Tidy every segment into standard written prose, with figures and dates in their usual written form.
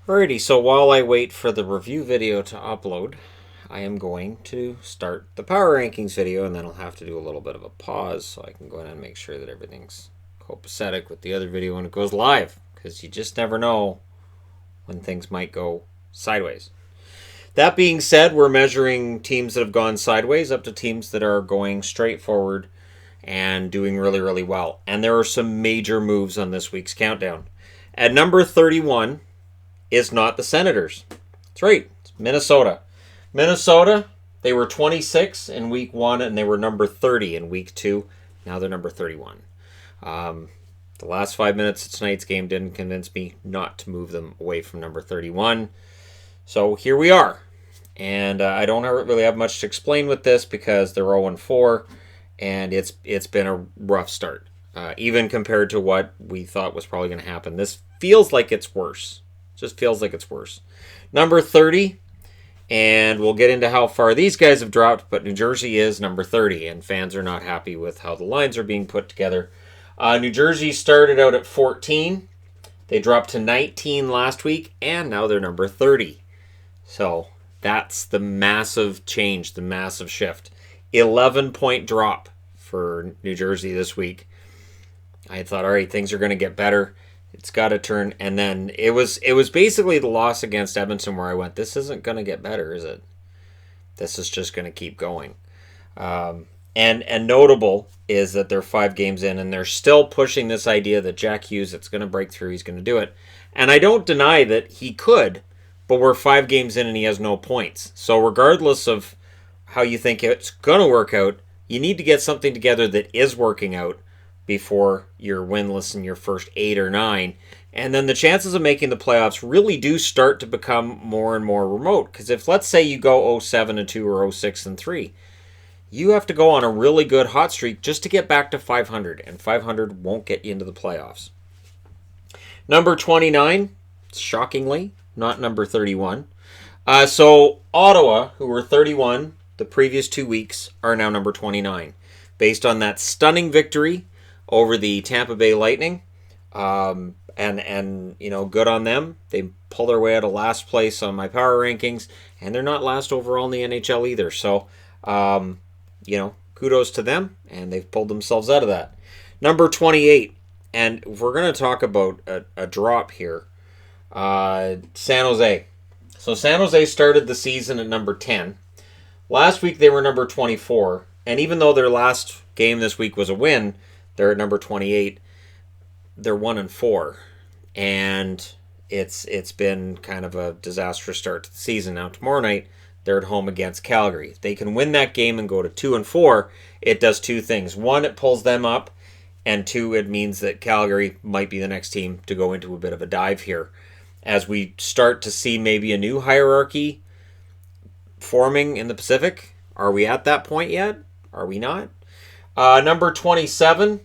Alrighty, so while I wait for the review video to upload, I am going to start the power rankings video, and then I'll have to do a little bit of a pause so I can go in and make sure that everything's copacetic with the other video when it goes live, because you just never know when things might go sideways. That being said, we're measuring teams that have gone sideways up to teams that are going straight forward and doing really, really well. And there are some major moves on this week's countdown. At number 31 is not the Senators. That's right, it's Minnesota. Minnesota, they were 26 in week 1 and they were number 30 in week 2. Now they're number 31. The last 5 minutes of tonight's game didn't convince me not to move them away from number 31. So here we are. And I don't really have much to explain with this because they're 0-4 and it's been a rough start. Even compared to what we thought was probably going to happen. This feels like it's worse. Just feels like it's worse. Number 30, and we'll get into how far these guys have dropped, but New Jersey is number 30, and fans are not happy with how the lines are being put together. New Jersey started out at 14. They dropped to 19 last week, and now they're number 30. So that's the massive change, the massive shift. 11-point drop for New Jersey this week. I thought, all right, things are going to get better. It's got to turn, and then it was basically the loss against Edmonton where I went, this isn't going to get better, is it? This is just going to keep going. And notable is that they're 5 games in, and they're still pushing this idea that Jack Hughes, it's going to break through, he's going to do it. And I don't deny that he could, but we're 5 games in and he has no points. So regardless of how you think it's going to work out, you need to get something together that is working out before you're winless in your first 8 or 9. And then the chances of making the playoffs really do start to become more and more remote. Because if, let's say, you go 0-7-2 or 0-6-3, you have to go on a really good hot streak just to get back to 500. And 500 won't get you into the playoffs. Number 29, shockingly, not number 31. So Ottawa, who were 31 the previous 2 weeks, are now number 29. Based on that stunning victory over the Tampa Bay Lightning, and you know, good on them. They pull their way out of last place on my power rankings, and they're not last overall in the NHL either. So, you know, kudos to them, and they've pulled themselves out of that. Number 28, and we're going to talk about a drop here. San Jose. So San Jose started the season at number 10. Last week they were number 24, and even though their last game this week was a win, they're at number 28. They're 1-4, and it's been kind of a disastrous start to the season. Now tomorrow night they're at home against Calgary. If they can win that game and go to 2-4, it does 2 things. 1, it pulls them up, and 2, it means that Calgary might be the next team to go into a bit of a dive here, as we start to see maybe a new hierarchy forming in the Pacific. Are we at that point yet? Are we not? Number 27.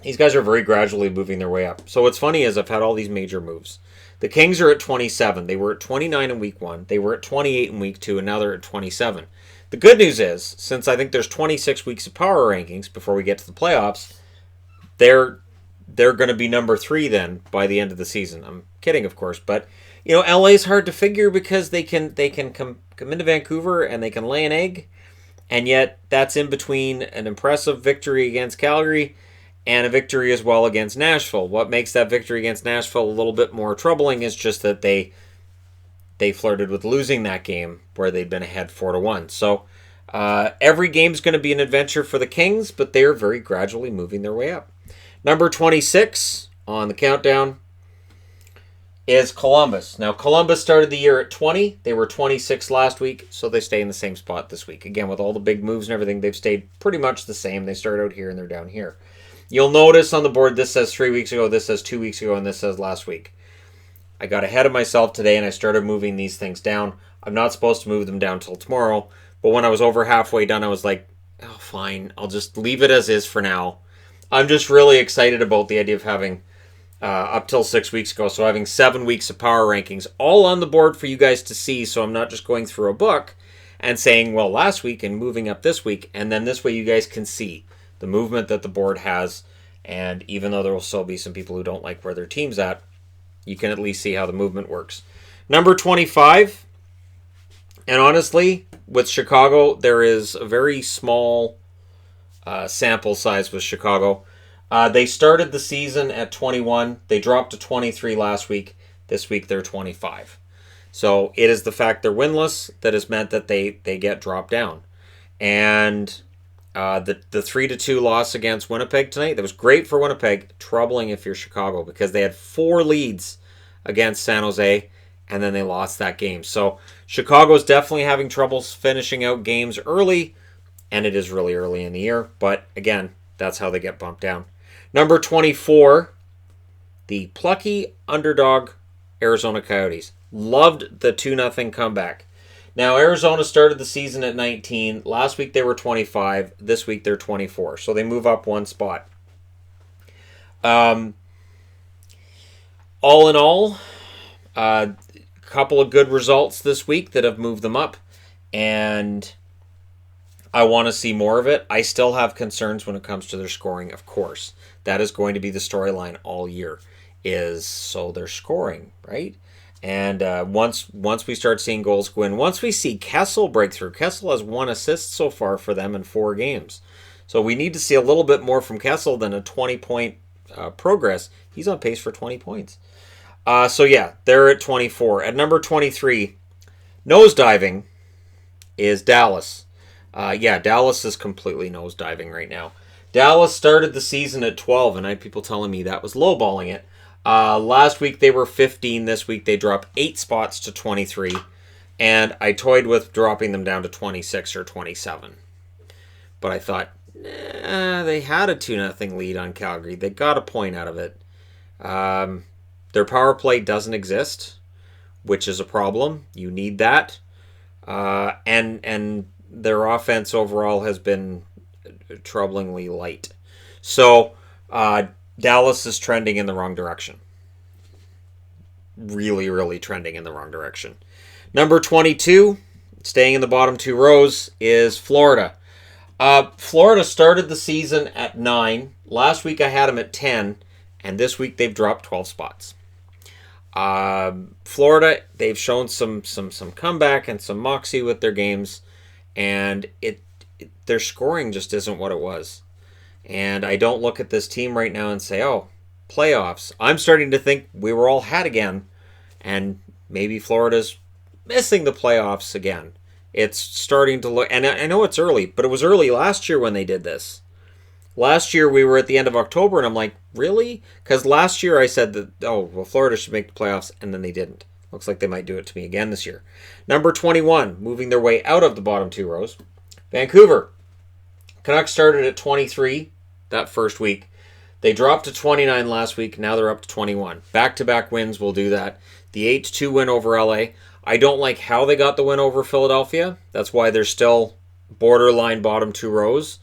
These guys are very gradually moving their way up. So what's funny is I've had all these major moves. The Kings are at 27. They were at 29 in week 1. They were at 28 in week 2, and now they're at 27. The good news is, since I think there's 26 weeks of power rankings before we get to the playoffs, they're going to be number 3 then by the end of the season. I'm kidding, of course, but you know, LA's hard to figure because they can come into Vancouver and they can lay an egg, and yet that's in between an impressive victory against Calgary and a victory as well against Nashville. What makes that victory against Nashville a little bit more troubling is just that they flirted with losing that game where they'd been ahead 4-1. So every game's going to be an adventure for the Kings, but they're very gradually moving their way up. Number 26 on the countdown is Columbus. Now, Columbus started the year at 20. They were 26 last week, so they stay in the same spot this week. Again, with all the big moves and everything, they've stayed pretty much the same. They start out here and they're down here. You'll notice on the board this says 3 weeks ago, this says 2 weeks ago, and this says last week. I got ahead of myself today and I started moving these things down. I'm not supposed to move them down till tomorrow, but when I was over halfway done, I was like, oh, fine, I'll just leave it as is for now. I'm just really excited about the idea of having up till 6 weeks ago. So having 7 weeks of power rankings all on the board for you guys to see. So I'm not just going through a book and saying, well, last week and moving up this week. And then this way you guys can see the movement that the board has. And even though there will still be some people who don't like where their team's at, you can at least see how the movement works. Number 25, and honestly, with Chicago, there is a very small sample size with Chicago. They started the season at 21. They dropped to 23 last week. This week they're 25. So it is the fact they're winless that has meant that they get dropped down. And the 3-2 loss against Winnipeg tonight, that was great for Winnipeg, troubling if you're Chicago, because they had 4 leads against San Jose, and then they lost that game. So Chicago's definitely having troubles finishing out games early, and it is really early in the year. But again, that's how they get bumped down. Number 24, the plucky underdog Arizona Coyotes. Loved the 2-0 comeback. Now, Arizona started the season at 19. Last week they were 25. This week they're 24. So they move up 1 spot. All in all, a couple of good results this week that have moved them up. And I want to see more of it. I still have concerns when it comes to their scoring, of course. That is going to be the storyline all year, is so they're scoring, right? And once we start seeing goals go in, once we see Kessel break through, Kessel has 1 assist so far for them in 4 games. So we need to see a little bit more from Kessel than a 20-point progress. He's on pace for 20 points. So yeah, they're at 24. At number 23, nosediving, is Dallas. Dallas is completely nosediving right now. Dallas started the season at 12, and I had people telling me that was lowballing it. Last week they were 15. This week they dropped 8 spots to 23. And I toyed with dropping them down to 26 or 27. But I thought, they had a 2-0 lead on Calgary. They got a point out of it. Their power play doesn't exist, which is a problem. You need that. And their offense overall has been troublingly light. So, Dallas is trending in the wrong direction. Really, really trending in the wrong direction. Number 22, staying in the bottom 2 rows, is Florida. Florida started the season at 9. Last week I had them at 10, and this week they've dropped 12 spots. Florida, they've shown some comeback and some moxie with their games, and their scoring just isn't what it was. And I don't look at this team right now and say, oh, playoffs. I'm starting to think we were all had again, and maybe Florida's missing the playoffs again. It's starting to look, and I know it's early, but it was early last year when they did this. Last year we were at the end of October, and I'm like, really? Because last year I said that, Florida should make the playoffs, and then they didn't. Looks like they might do it to me again this year. Number 21, moving their way out of the bottom 2 rows. Vancouver. Canucks started at 23 that first week. They dropped to 29 last week. Now they're up to 21. Back-to-back wins will do that. The 8-2 win over LA. I don't like how they got the win over Philadelphia. That's why they're still borderline bottom 2 rows.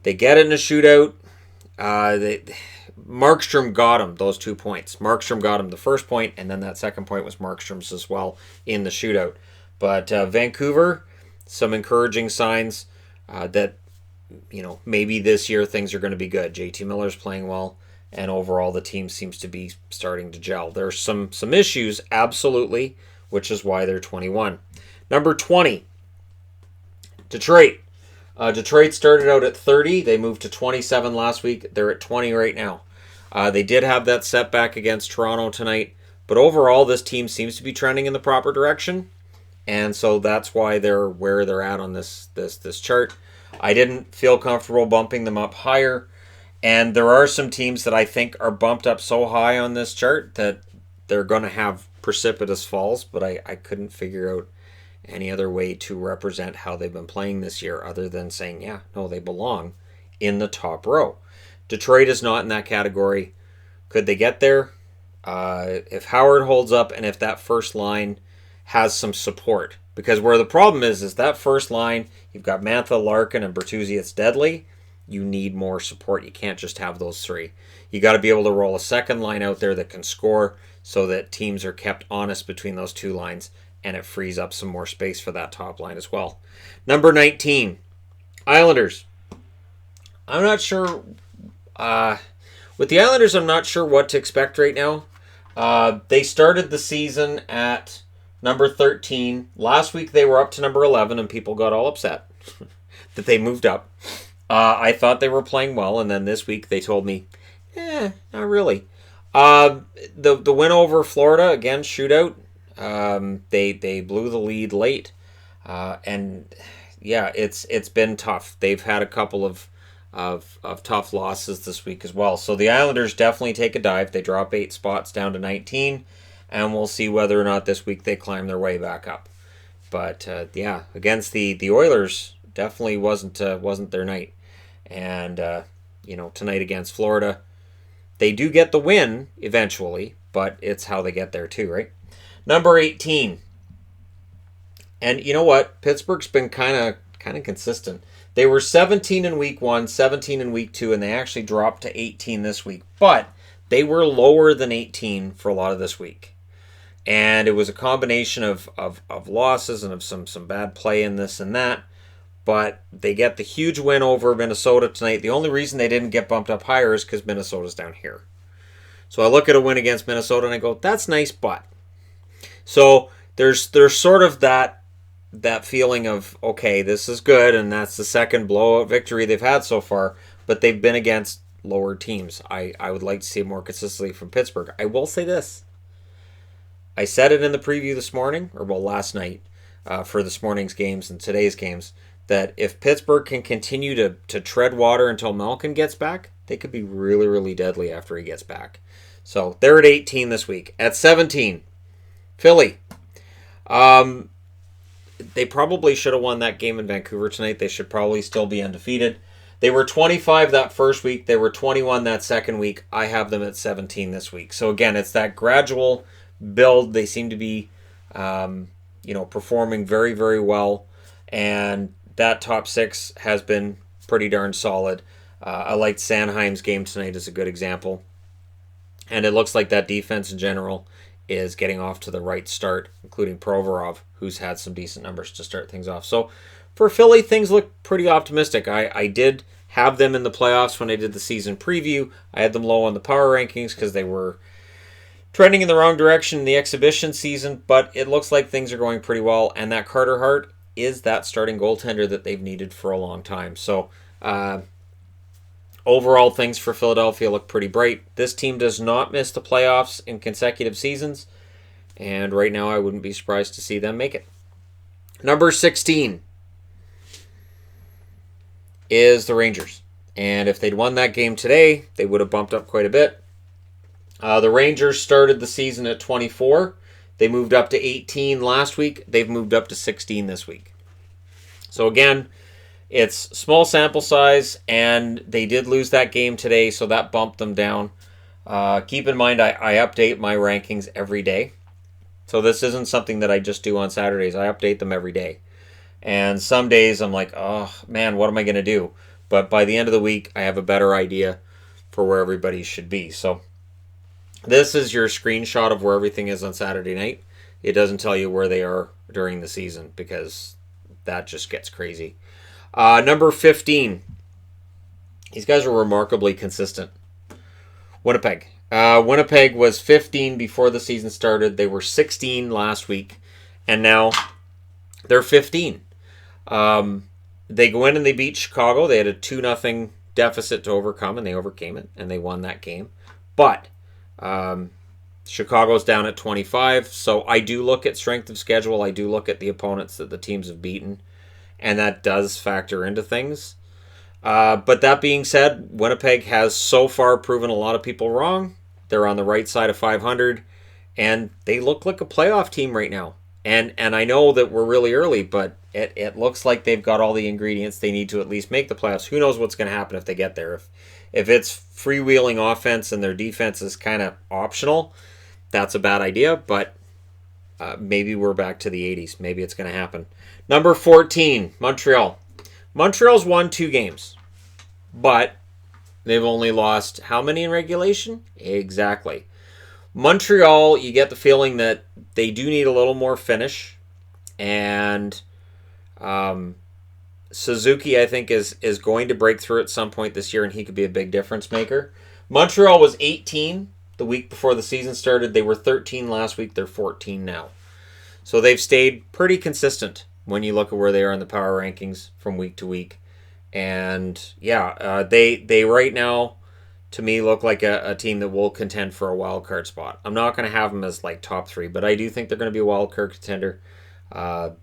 They get it in a shootout. Markstrom got him those 2 points. Markstrom got him the first point, and then that second point was Markstrom's as well in the shootout. But Vancouver, some encouraging signs that maybe this year things are going to be good. JT Miller's playing well, and overall the team seems to be starting to gel. There's some issues, absolutely, which is why they're 21. Number 20, Detroit. Detroit started out at 30. They moved to 27 last week. They're at 20 right now. They did have that setback against Toronto tonight, but overall this team seems to be trending in the proper direction, and so that's why they're where they're at on this chart. I didn't feel comfortable bumping them up higher, and there are some teams that I think are bumped up so high on this chart that they're going to have precipitous falls, but I couldn't figure out any other way to represent how they've been playing this year other than saying, they belong in the top row. Detroit is not in that category. Could they get there? If Howard holds up and if that first line has some support. Because where the problem is that first line, you've got Mantha, Larkin, and Bertuzzi, it's deadly. You need more support. You can't just have those 3. You got to be able to roll a second line out there that can score so that teams are kept honest between those 2 lines, and it frees up some more space for that top line as well. Number 19, Islanders. I'm not sure. With the Islanders, I'm not sure what to expect right now. They started the season at number 13. Last week they were up to number 11, and people got all upset that they moved up. I thought they were playing well, and then this week they told me, not really. The win over Florida, again, shootout. They blew the lead late, and yeah, it's been tough. They've had a couple of tough losses this week as well. So the Islanders definitely take a dive. They drop 8 spots down to 19, and we'll see whether or not this week they climb their way back up. But yeah, against the Oilers, definitely wasn't their night. And tonight against Florida, they do get the win eventually, but it's how they get there too, right? Number 18. And you know what? Pittsburgh's been kind of consistent. They were 17 in week 1, 17 in week 2, and they actually dropped to 18 this week. But they were lower than 18 for a lot of this week. And it was a combination of losses and of some bad play in this and that. But they get the huge win over Minnesota tonight. The only reason they didn't get bumped up higher is because Minnesota's down here. So I look at a win against Minnesota and I go, that's nice, but. So there's sort of that feeling of, okay, this is good, and that's the second blowout victory they've had so far, but they've been against lower teams. I would like to see it more consistently from Pittsburgh. I will say this. I said it in the preview this morning, or well, last night, for this morning's games and today's games, that if Pittsburgh can continue to tread water until Malkin gets back, they could be really, really deadly after he gets back. So they're at 18 this week. At 17, Philly. They probably should have won that game in Vancouver tonight. They should probably still be undefeated. They were 25 that first week. They were 21 that second week. I have them at 17 this week. So again, it's that gradual build. They seem to be, performing very, very well. And that top 6 has been pretty darn solid. I liked Sanheim's game tonight as a good example. And it looks like that defense in general is getting off to the right start, including Provorov, who's had some decent numbers to start things off. So for Philly, things look pretty optimistic. I did have them in the playoffs when I did the season preview. I had them low on the power rankings because they were trending in the wrong direction in the exhibition season, but it looks like things are going pretty well, and that Carter Hart is that starting goaltender that they've needed for a long time. So overall, things for Philadelphia look pretty bright. This team does not miss the playoffs in consecutive seasons, and right now I wouldn't be surprised to see them make it. Number 16 is the Rangers. And if they'd won that game today, they would have bumped up quite a bit. The Rangers started the season at 24. They moved up to 18 last week. They've moved up to 16 this week. So again, it's small sample size, and they did lose that game today, so that bumped them down. Keep in mind, I update my rankings every day. So this isn't something that I just do on Saturdays. I update them every day. And some days I'm like, oh, man, what am I going to do? But by the end of the week, I have a better idea for where everybody should be. So this is your screenshot of where everything is on Saturday night. It doesn't tell you where they are during the season because that just gets crazy. Number 15. These guys are remarkably consistent. Winnipeg. Winnipeg was 15 before the season started. They were 16 last week. And now they're 15. They go in and they beat Chicago. They had a 2-0 deficit to overcome, and they overcame it, and they won that game. But Chicago's down at 25, so I do look at strength of schedule. I do look at the opponents that the teams have beaten, and that does factor into things. But that being said, Winnipeg has so far proven a lot of people wrong. They're on the right side of 500, and they look like a playoff team right now. And I know that we're really early, but it looks like they've got all the ingredients they need to at least make the playoffs. Who knows what's going to happen if they get there. If it's freewheeling offense and their defense is kind of optional, that's a bad idea, but maybe we're back to the 80s. Maybe it's going to happen. Number 14, Montreal. Montreal's won 2 games, but they've only lost how many in regulation? Exactly. Montreal, you get the feeling that they do need a little more finish, and Suzuki, I think, is going to break through at some point this year, and he could be a big difference maker. Montreal was 18 the week before the season started. They were 13 last week. They're 14 now. So they've stayed pretty consistent when you look at where they are in the power rankings from week to week. And yeah, they right now, to me, look like a team that will contend for a wild card spot. I'm not going to have them as like top 3, but I do think they're going to be a wild card contender.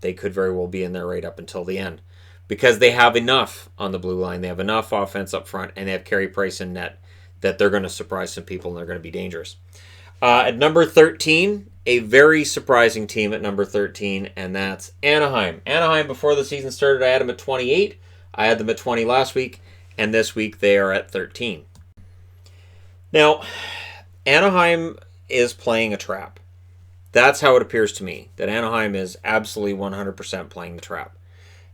They could very well be in there right up until the end, because they have enough on the blue line. They have enough offense up front, and they have Carey Price in net that they're going to surprise some people, and they're going to be dangerous. At number 13, a very surprising team at number 13, and that's Anaheim. Anaheim, before the season started, I had them at 28. I had them at 20 last week, and this week they are at 13. Now, Anaheim is playing a trap. That's how it appears to me, that Anaheim is absolutely 100% playing the trap.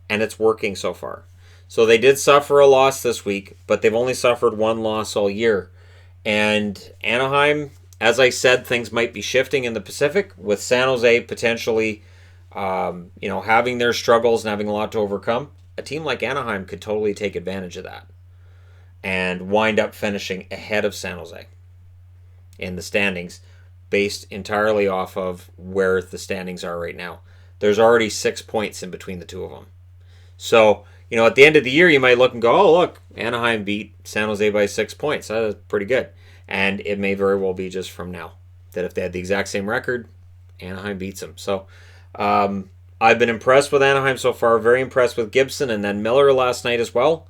And it's working so far. So they did suffer a loss this week, but they've only suffered one loss all year. And Anaheim, as I said, things might be shifting in the Pacific, with San Jose potentially having their struggles and having a lot to overcome. A team like Anaheim could totally take advantage of that and wind up finishing ahead of San Jose in the standings, based entirely off of where the standings are right now. There's already 6 points in between the two of them. So, at the end of the year, you might look and go, oh, look, Anaheim beat San Jose by 6 points. That's pretty good. And it may very well be just from now, that if they had the exact same record, Anaheim beats them. So, I've been impressed with Anaheim so far. Very impressed with Gibson and then Miller last night as well.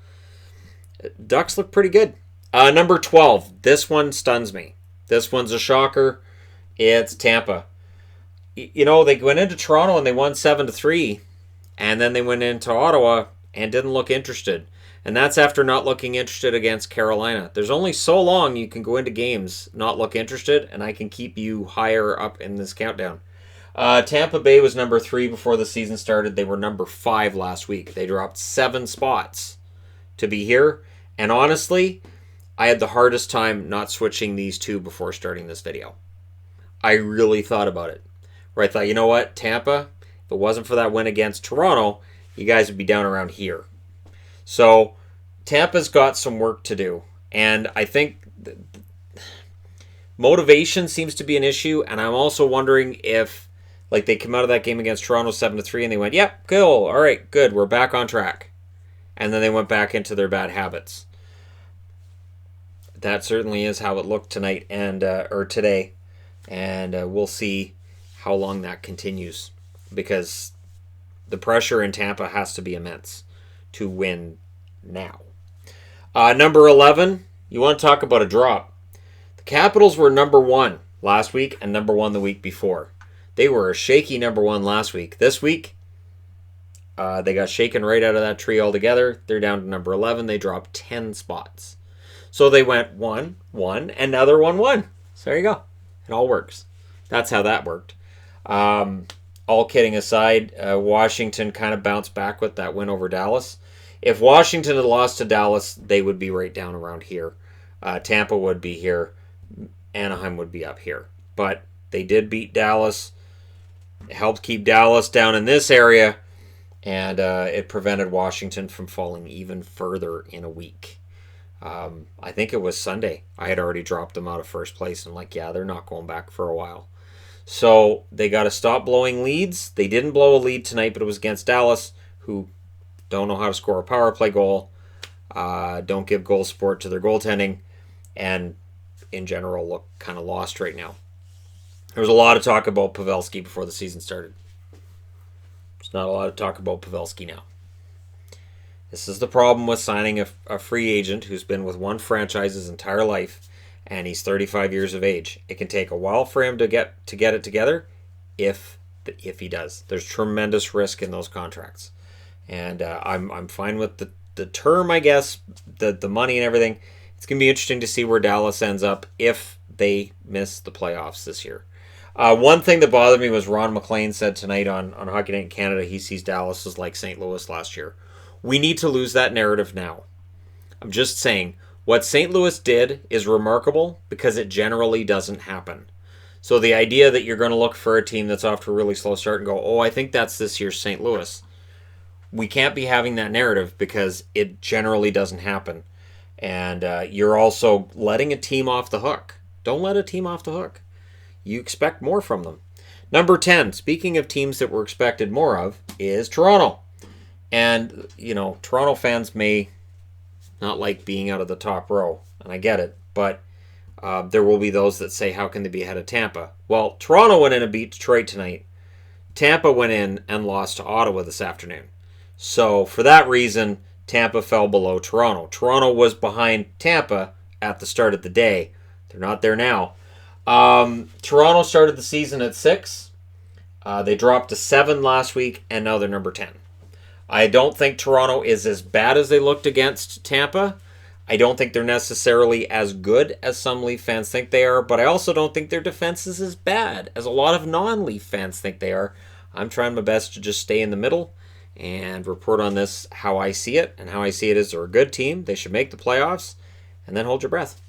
Ducks look pretty good. Number 12. This one stuns me. This one's a shocker. It's Tampa. They went into Toronto and they won 7-3. And then they went into Ottawa and didn't look interested. And that's after not looking interested against Carolina. There's only so long you can go into games not look interested, and I can keep you higher up in this countdown. Tampa Bay was number 3 before the season started. They were number 5 last week. They dropped 7 spots to be here. And honestly, I had the hardest time not switching these two before starting this video. I really thought about it. Where I thought, you know what, Tampa, if it wasn't for that win against Toronto, you guys would be down around here. So Tampa's got some work to do. And I think motivation seems to be an issue. And I'm also wondering if, they come out of that game against Toronto 7-3 and they went, yep, cool, all right, good, we're back on track. And then they went back into their bad habits. That certainly is how it looked tonight or today. And we'll see how long that continues, because the pressure in Tampa has to be immense to win now. Number 11, you want to talk about a drop. The Capitals were number 1 last week and number 1 the week before. They were a shaky number 1 last week. This week, they got shaken right out of that tree altogether. They're down to number 11. They dropped 10 spots. So they went 1, 1, and now they're 1, 1. So there you go. It all works. That's how that worked. All kidding aside, Washington kind of bounced back with that win over Dallas. If Washington had lost to Dallas, they would be right down around here. Tampa would be here. Anaheim would be up here. But they did beat Dallas. It helped keep Dallas down in this area. And it prevented Washington from falling even further in a week. I think it was Sunday. I had already dropped them out of first place. And they're not going back for a while. So they got to stop blowing leads. They didn't blow a lead tonight, but it was against Dallas, who don't know how to score a power play goal, don't give goal support to their goaltending, and in general look kind of lost right now. There was a lot of talk about Pavelski before the season started. There's not a lot of talk about Pavelski now. This is the problem with signing a free agent who's been with one franchise his entire life, and he's 35 years of age. It can take a while for him to get it together, if he does. There's tremendous risk in those contracts, and I'm fine with the term, I guess, the money and everything. It's gonna be interesting to see where Dallas ends up if they miss the playoffs this year. One thing that bothered me was Ron MacLean said tonight on Hockey Night in Canada, he sees Dallas as like St. Louis last year. We need to lose that narrative now. I'm just saying, what St. Louis did is remarkable because it generally doesn't happen. So the idea that you're going to look for a team that's off to a really slow start and go, oh, I think that's this year's St. Louis. We can't be having that narrative because it generally doesn't happen. And you're also letting a team off the hook. Don't let a team off the hook. You expect more from them. Number 10, speaking of teams that we're expected more of, is Toronto. And, Toronto fans may not like being out of the top row, and I get it, but there will be those that say, how can they be ahead of Tampa? Well, Toronto went in and beat Detroit tonight. Tampa went in and lost to Ottawa this afternoon. So, for that reason, Tampa fell below Toronto. Toronto was behind Tampa at the start of the day. They're not there now. Toronto started the season at 6. They dropped to 7 last week, and now they're number 10. I don't think Toronto is as bad as they looked against Tampa. I don't think they're necessarily as good as some Leaf fans think they are, but I also don't think their defense is as bad as a lot of non-Leaf fans think they are. I'm trying my best to just stay in the middle and report on this how I see it, and how I see it is they're a good team. They should make the playoffs, and then hold your breath.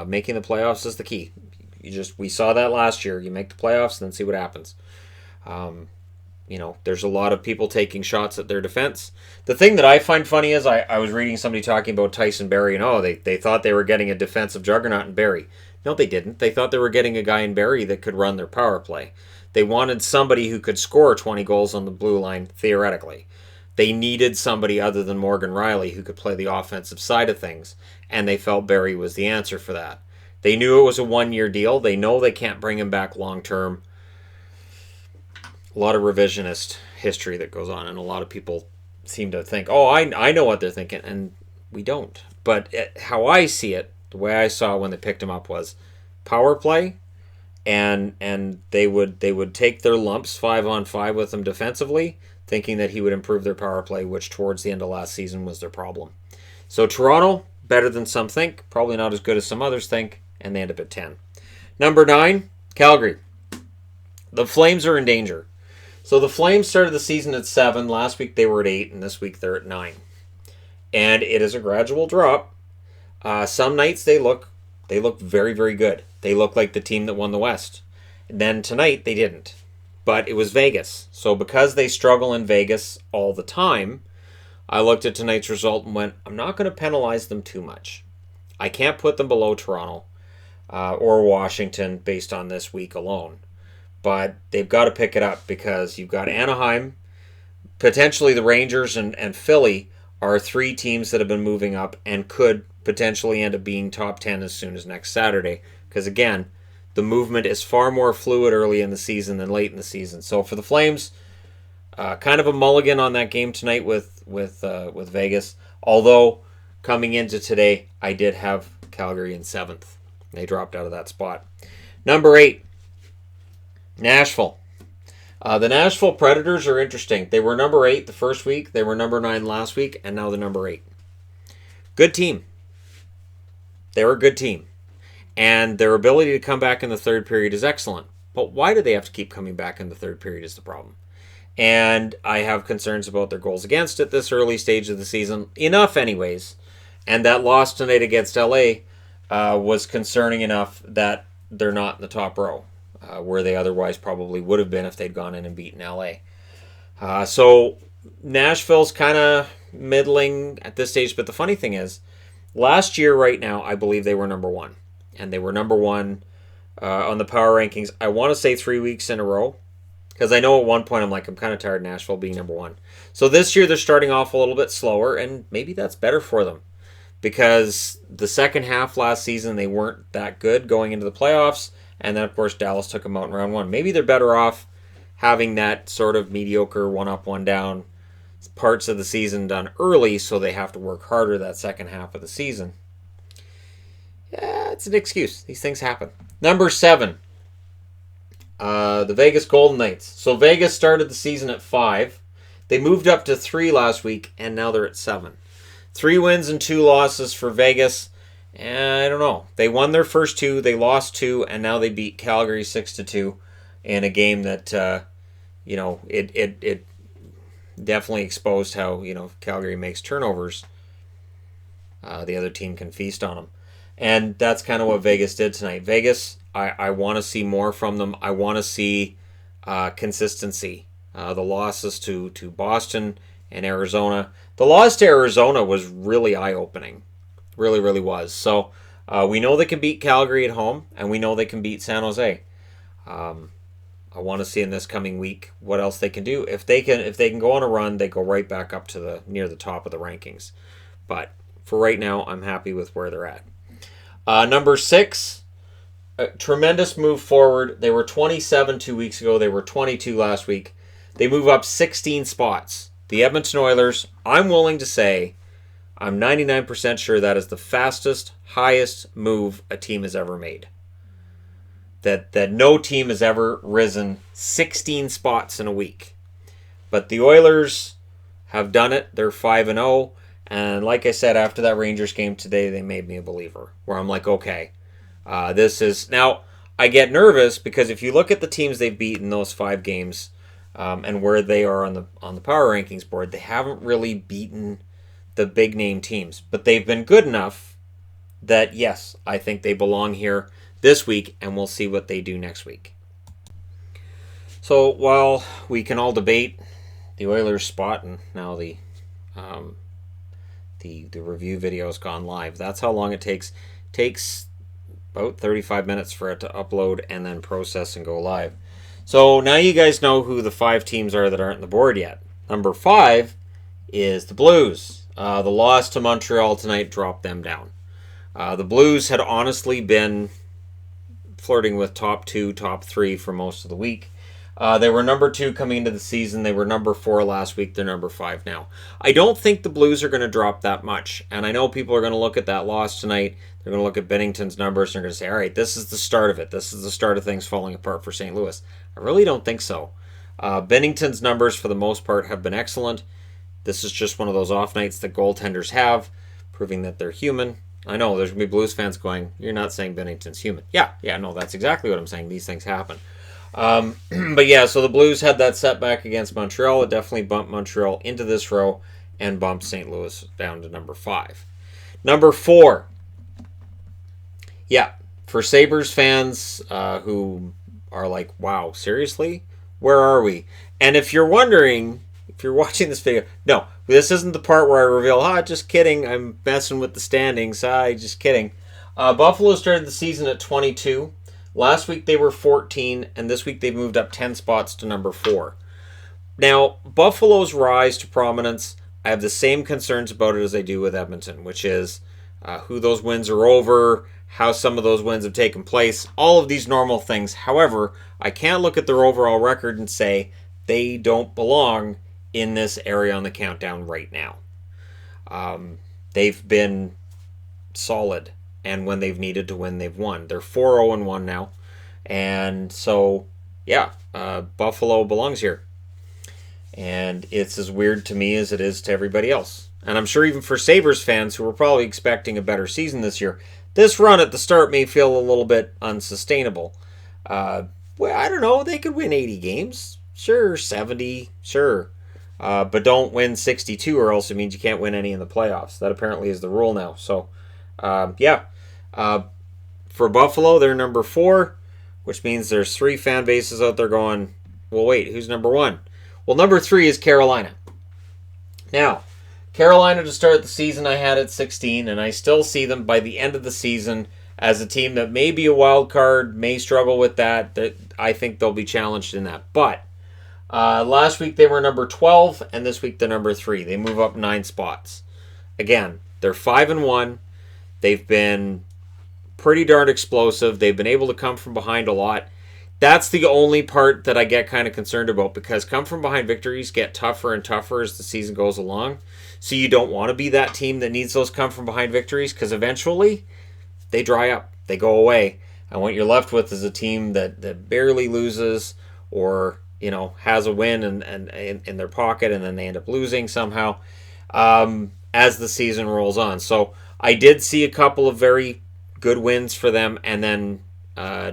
Making the playoffs is the key. We saw that last year. You make the playoffs and then see what happens. There's a lot of people taking shots at their defense. The thing that I find funny is I was reading somebody talking about Tyson Barrie, and they thought they were getting a defensive juggernaut in Barrie. No, they didn't. They thought they were getting a guy in Barrie that could run their power play. They wanted somebody who could score 20 goals on the blue line, theoretically. They needed somebody other than Morgan Riley who could play the offensive side of things, and they felt Barrie was the answer for that. They knew it was a one-year deal. They know they can't bring him back long-term. A lot of revisionist history that goes on, and a lot of people seem to think, I know what they're thinking, and we don't. But how I see it, the way I saw it when they picked him up was power play, and they would take their lumps 5-on-5 with him defensively, thinking that he would improve their power play, which towards the end of last season was their problem. So Toronto, better than some think, probably not as good as some others think, and they end up at 10. Number 9, Calgary. The Flames are in danger. So the Flames started the season at 7. Last week they were at 8, and this week they're at 9. And it is a gradual drop. Some nights they look very, very good. They look like the team that won the West. And then tonight they didn't. But it was Vegas. So because they struggle in Vegas all the time, I looked at tonight's result and went, I'm not going to penalize them too much. I can't put them below Toronto or Washington based on this week alone. But they've got to pick it up because you've got Anaheim, potentially the Rangers, and Philly are 3 teams that have been moving up and could potentially end up being top 10 as soon as next Saturday. Because again, the movement is far more fluid early in the season than late in the season. So for the Flames, kind of a mulligan on that game tonight with Vegas. Although coming into today, I did have Calgary in 7th. They dropped out of that spot. Number 8. Nashville. The Nashville Predators are interesting. They were number 8 the first week. They were number 9 last week, and now they're number 8. Good team. They're a good team. And their ability to come back in the third period is excellent. But why do they have to keep coming back in the third period is the problem. And I have concerns about their goals against at this early stage of the season. Enough anyways. And that loss tonight against LA was concerning enough that they're not in the top row. Where they otherwise probably would have been if they'd gone in and beaten LA. So Nashville's kind of middling at this stage, but the funny thing is, last year right now, I believe they were number 1. And they were number 1 on the power rankings, I want to say 3 weeks in a row, because I know at one point I'm kind of tired of Nashville being number 1. So this year they're starting off a little bit slower, and maybe that's better for them, because the second half last season they weren't that good going into the playoffs. And then, of course, Dallas took them out in round 1. Maybe they're better off having that sort of mediocre one up, one down parts of the season done early so they have to work harder that second half of the season. Yeah, it's an excuse. These things happen. Number 7, the Vegas Golden Knights. So Vegas started the season at 5. They moved up to 3 last week, and now they're at 7. 3 wins and 2 losses for Vegas. I don't know. They won their first 2, they lost 2, and now they beat Calgary 6-2 in a game that, it definitely exposed how, Calgary makes turnovers. The other team can feast on them. And that's kind of what Vegas did tonight. Vegas, I want to see more from them. I want to see consistency. The losses to Boston and Arizona. The loss to Arizona was really eye-opening. Really, really was. So We know they can beat Calgary at home, and we know they can beat San Jose. I want to see in this coming week what else they can do. If they can go on a run, they go right back up to near the top of the rankings. But for right now, I'm happy with where they're at. Number 6, a tremendous move forward. They were 27 2 weeks ago. They were 22 last week. They move up 16 spots. The Edmonton Oilers, I'm willing to say, I'm 99% sure that is the fastest, highest move a team has ever made. That no team has ever risen 16 spots in a week. But the Oilers have done it. They're 5-0. And like I said, after that Rangers game today, they made me a believer. Where I'm like, okay, this is... Now, I get nervous because if you look at the teams they've beaten those 5 games and where they are on the power rankings board, they haven't really beaten the big name teams. But they've been good enough that, yes, I think they belong here this week, and we'll see what they do next week. So while we can all debate the Oilers spot, and now the review video has gone live, that's how long it takes. It takes about 35 minutes for it to upload and then process and go live. So now you guys know who the 5 teams are that aren't on the board yet. Number 5 is the Blues. The loss to Montreal tonight dropped them down. The Blues had honestly been flirting with top 2, top 3 for most of the week. They were number 2 coming into the season. They were number 4 last week. They're number 5 now. I don't think the Blues are going to drop that much. And I know people are going to look at that loss tonight. They're going to look at Binnington's numbers. And they're going to say, all right, this is the start of it. This is the start of things falling apart for St. Louis. I really don't think so. Binnington's numbers, for the most part, have been excellent. This is just one of those off nights that goaltenders have, proving that they're human. I know there's going to be Blues fans going, you're not saying Binnington's human. Yeah, no, that's exactly what I'm saying. These things happen. But yeah, so the Blues had that setback against Montreal. It definitely bumped Montreal into this row and bumped St. Louis down to number 5. Number 4. Yeah, for Sabres fans who are like, wow, seriously? Where are we? And if you're wondering, if you're watching this video, no, this isn't the part where I reveal, just kidding, I'm messing with the standings, just kidding. Buffalo started the season at 22. Last week they were 14, and this week they've moved up 10 spots to number 4. Now, Buffalo's rise to prominence, I have the same concerns about it as I do with Edmonton, which is who those wins are over, how some of those wins have taken place, all of these normal things. However, I can't look at their overall record and say they don't belong in this area on the countdown right now. They've been solid, and when they've needed to win, they've won. They're 4-0-1 now, and so yeah, Buffalo belongs here, and it's as weird to me as it is to everybody else. And I'm sure even for Sabres fans who were probably expecting a better season this year, this run at the start may feel a little bit unsustainable. Well, I don't know, they could win 80 games, sure, 70, sure. But don't win 62 or else it means you can't win any in the playoffs. That apparently is the rule now. So, yeah. For Buffalo, they're number 4, which means there's 3 fan bases out there going, well, wait, who's number 1? Well, number 3 is Carolina. Now, Carolina to start the season I had at 16, and I still see them by the end of the season as a team that may be a wild card, may struggle with that I think they'll be challenged in that. But last week they were number 12, and this week they're number 3. They move up 9 spots. Again, they're 5-1. They've been pretty darn explosive. They've been able to come from behind a lot. That's the only part that I get kind of concerned about, because come from behind victories get tougher and tougher as the season goes along. So you don't want to be that team that needs those come from behind victories, because eventually they dry up. They go away. And what you're left with is a team that barely loses, or has a win and in their pocket, and then they end up losing somehow as the season rolls on. So I did see a couple of very good wins for them, and then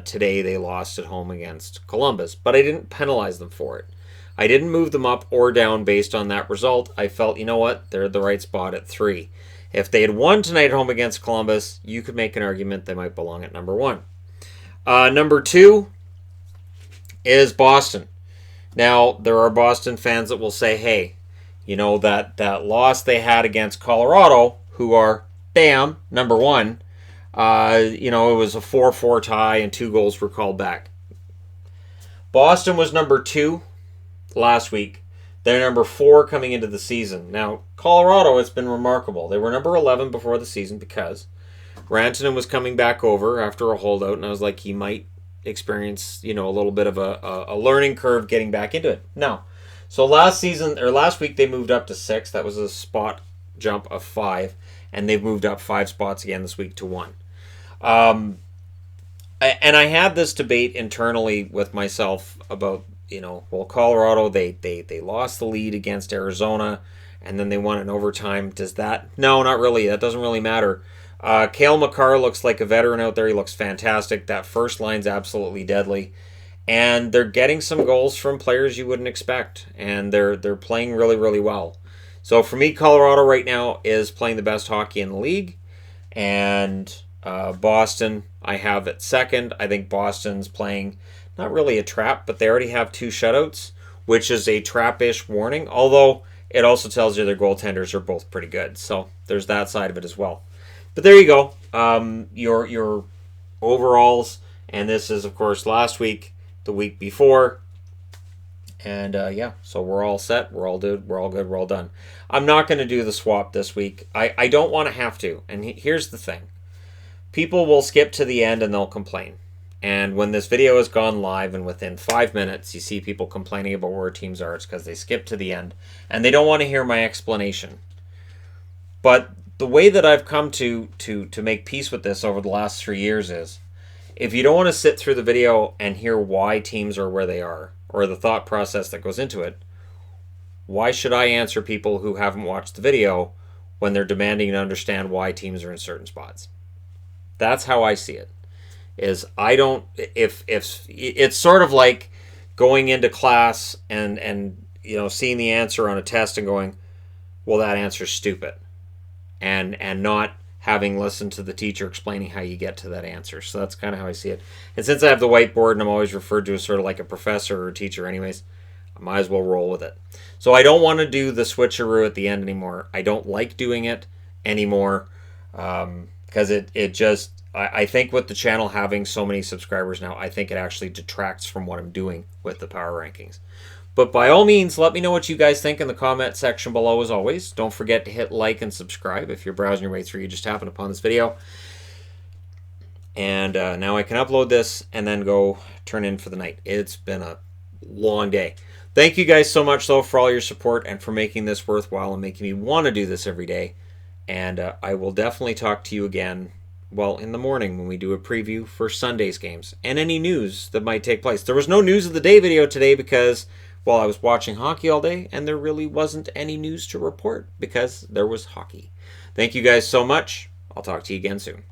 today they lost at home against Columbus, but I didn't penalize them for it. I didn't move them up or down based on that result. I felt, you know what, they're at the right spot at 3. If they had won tonight at home against Columbus, you could make an argument they might belong at number 1. Number 2 is Boston. Now, there are Boston fans that will say, hey, that loss they had against Colorado, who are, bam, number 1, It was a 4-4 tie and 2 goals were called back. Boston was number 2 last week. They're number 4 coming into the season. Now, Colorado, it's been remarkable. They were number 11 before the season because Rantanen was coming back over after a holdout, and I was like, he might experience, a little bit of a learning curve getting back into it. No. So last week they moved up to 6. That was a spot jump of 5, and they've moved up 5 spots again this week to 1. And I had this debate internally with myself about, Colorado, they lost the lead against Arizona, and then they won in overtime. Does that? No, not really. That doesn't really matter. Cale Makar looks like a veteran out there. He looks fantastic. That first line's absolutely deadly. And they're getting some goals from players you wouldn't expect. And they're playing really, really well. So for me, Colorado right now is playing the best hockey in the league. And Boston, I have at second. I think Boston's playing not really a trap, but they already have 2 shutouts, which is a trap-ish warning. Although it also tells you their goaltenders are both pretty good. So there's that side of it as well. But there you go. Your overalls, and this is of course last week, the week before, and so we're all set. We're all good. We're all done. I'm not going to do the swap this week. I don't want to have to. And here's the thing: people will skip to the end and they'll complain. And when this video has gone live and within 5 minutes you see people complaining about where teams are, it's because they skip to the end and they don't want to hear my explanation. But the way that I've come to make peace with this over the last 3 years is, if you don't want to sit through the video and hear why teams are where they are, or the thought process that goes into it, why should I answer people who haven't watched the video when they're demanding to understand why teams are in certain spots? That's how I see it. Is I don't, if it's sort of like going into class and seeing the answer on a test and going, well, that answer's stupid. And not having listened to the teacher explaining how you get to that answer. So that's kind of how I see it. And since I have the whiteboard and I'm always referred to as sort of like a professor or a teacher anyways, I might as well roll with it. So I don't want to do the switcheroo at the end anymore. I don't like doing it anymore because it just, I think with the channel having so many subscribers now, I think it actually detracts from what I'm doing with the power rankings. But by all means, let me know what you guys think in the comment section below as always. Don't forget to hit like and subscribe if you're browsing your way through. You just happened upon this video. And now I can upload this and then go turn in for the night. It's been a long day. Thank you guys so much, though, for all your support and for making this worthwhile and making me want to do this every day. And I will definitely talk to you again, well, in the morning when we do a preview for Sunday's games and any news that might take place. There was no news of the day video today because, well, I was watching hockey all day and there really wasn't any news to report because there was hockey. Thank you guys so much. I'll talk to you again soon.